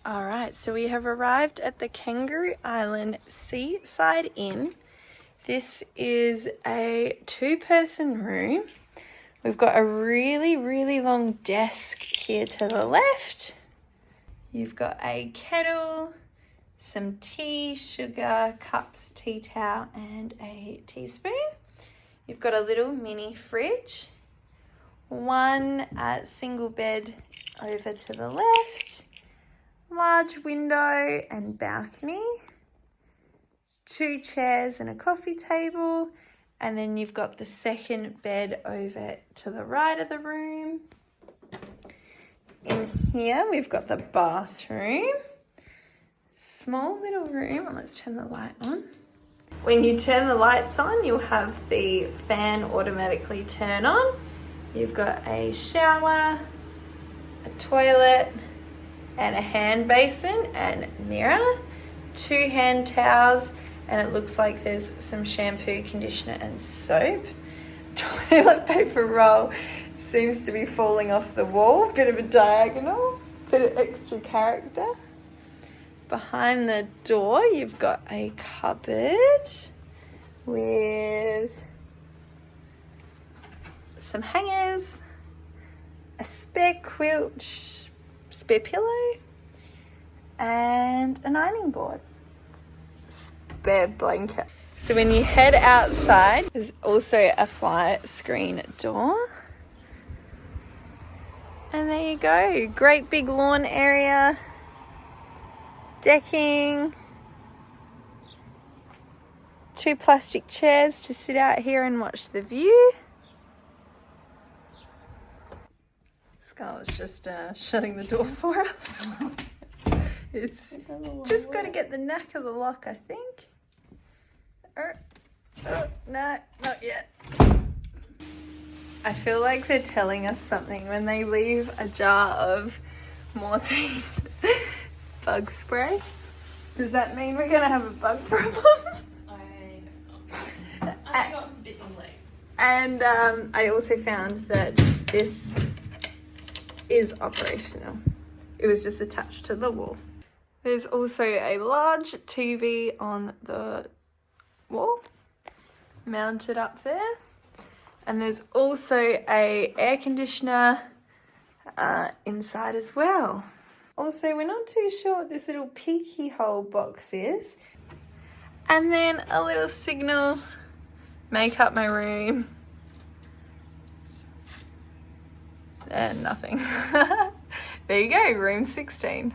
Alright, so we have arrived at the Kangaroo Island Seaside Inn. This is a 2-person room. We've got a really long desk here to the left. You've got a kettle, some tea, sugar, cups, tea towel, and a teaspoon. You've got a little mini fridge. One single bed over to the left. Large window and balcony, 2 chairs and a coffee table, and then you've got the second bed over to the right of the room. In here we've got the bathroom, small little room. Let's turn the light on. When you turn the lights on, you'll have the fan automatically turn on. You've got a shower, a toilet, and a hand basin and mirror, 2 hand towels, and it looks like there's some shampoo, conditioner and soap. Toilet paper roll seems to be falling off the wall, bit of a diagonal, bit of extra character. Behind the door you've got a cupboard with some hangers, a spare quilt, spare pillow, and an ironing board, spare blanket. So when you head outside, there's also a fly screen door. And there you go, great big lawn area, decking, 2 plastic chairs to sit out here and watch the view. Scarlett's just shutting the door for us. It's just got to get the knack of the lock, I think. No, not yet. I feel like they're telling us something when they leave a jar of Mortein bug spray. Does that mean we're going to have a bug problem? I don't know. I got bitten late. And I also found that this is operational. It was just attached to the wall. There's also a large TV on the wall, mounted up there. And there's also a air conditioner inside as well. Also, we're not too sure what this little peeky hole box is. And then a little signal, make up my room. And nothing. There you go, room 16.